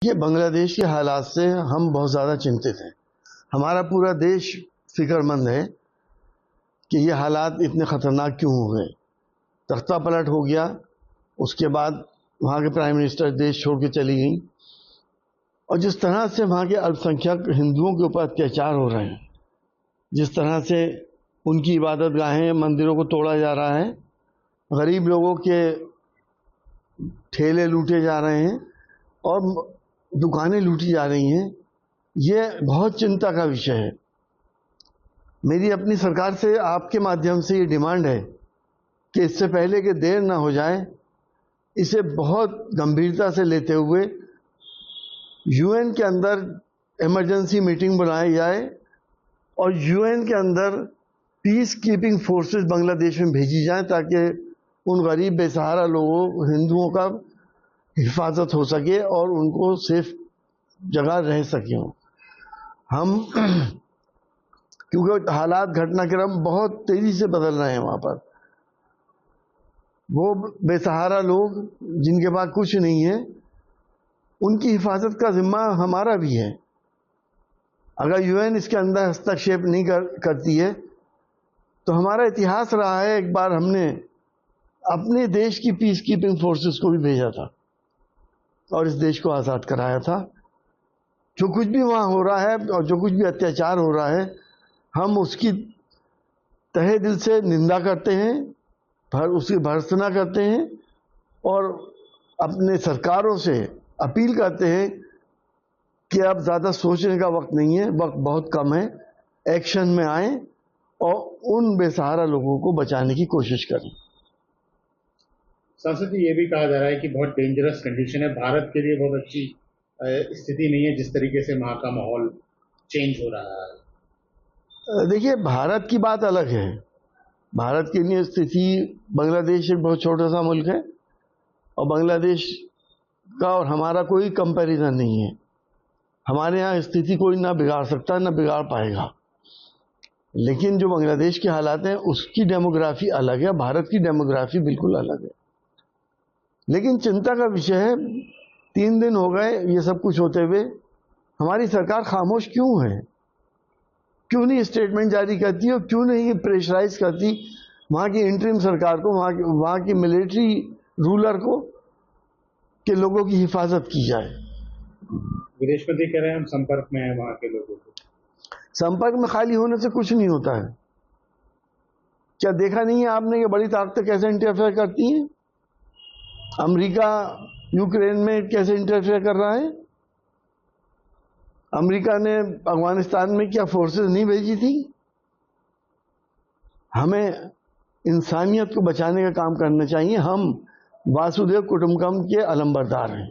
ये बांग्लादेश के हालात से हम बहुत ज़्यादा चिंतित हैं। हमारा पूरा देश फिक्रमंद है कि ये हालात इतने ख़तरनाक क्यों हो गए। तख्ता पलट हो गया, उसके बाद वहाँ के प्राइम मिनिस्टर देश छोड़ के चली गई, और जिस तरह से वहाँ के अल्पसंख्यक हिंदुओं के ऊपर अत्याचार हो रहे हैं, जिस तरह से उनकी इबादत गाहें, मंदिरों को तोड़ा जा रहा है, गरीब लोगों के ठेले लूटे जा रहे हैं और दुकानें लूटी जा रही हैं, ये बहुत चिंता का विषय है। मेरी अपनी सरकार से आपके माध्यम से ये डिमांड है कि इससे पहले कि देर ना हो जाए, इसे बहुत गंभीरता से लेते हुए यूएन के अंदर इमरजेंसी मीटिंग बुलाई जाए और यूएन के अंदर पीस कीपिंग फोर्सेस बांग्लादेश में भेजी जाए, ताकि उन गरीब बेसहारा लोगों, हिंदुओं का हिफाजत हो सके और उनको सेफ जगह रह सके। हम क्योंकि हालात, घटनाक्रम बहुत तेजी से बदल रहे हैं वहाँ पर। वो बेसहारा लोग जिनके पास कुछ नहीं है, उनकी हिफाजत का जिम्मा हमारा भी है। अगर यूएन इसके अंदर हस्तक्षेप नहीं करती है तो हमारा इतिहास रहा है, एक बार हमने अपने देश की पीस कीपिंग फोर्सेस को भी भेजा था और इस देश को आज़ाद कराया था। जो कुछ भी वहाँ हो रहा है और जो कुछ भी अत्याचार हो रहा है, हम उसकी तहे दिल से निंदा करते हैं, उसकी भर्त्सना करते हैं और अपने सरकारों से अपील करते हैं कि अब ज़्यादा सोचने का वक्त नहीं है, वक्त बहुत कम है, एक्शन में आए और उन बेसहारा लोगों को बचाने की कोशिश करें। सांसद जी, ये भी कहा जा रहा है कि बहुत डेंजरस कंडीशन है, भारत के लिए बहुत अच्छी स्थिति नहीं है जिस तरीके से वहाँ का माहौल चेंज हो रहा है। देखिए, भारत की बात अलग है। भारत के लिए स्थिति, बांग्लादेश एक बहुत छोटा सा मुल्क है और बांग्लादेश का और हमारा कोई कंपैरिजन नहीं है। हमारे यहाँ स्थिति कोई ना बिगाड़ सकता, ना बिगाड़ पाएगा। लेकिन जो बांग्लादेश के हालात हैं, उसकी डेमोग्राफी अलग है, भारत की डेमोग्राफी बिल्कुल अलग है। लेकिन चिंता का विषय है, 3 दिन हो गए ये सब कुछ होते हुए, हमारी सरकार खामोश क्यों है? क्यों नहीं स्टेटमेंट जारी करती और क्यों नहीं प्रेशराइज करती वहाँ की इंटरिम सरकार को, वहाँ की मिलिट्री रूलर को, कि लोगों की हिफाजत की जाए। विदेश मंत्री कह रहे हैं हम संपर्क में हैं वहाँ के लोगों के। संपर्क में खाली होने से कुछ नहीं होता है। क्या देखा नहीं है आपने कि बड़ी ताकतें कैसे इंटरफेयर करती हैं? अमेरिका यूक्रेन में कैसे इंटरफेयर कर रहा है? अमेरिका ने अफगानिस्तान में क्या फोर्सेस नहीं भेजी थी? हमें इंसानियत को बचाने का काम करना चाहिए। हम वासुदेव कुटुंबकम के अलंबरदार हैं।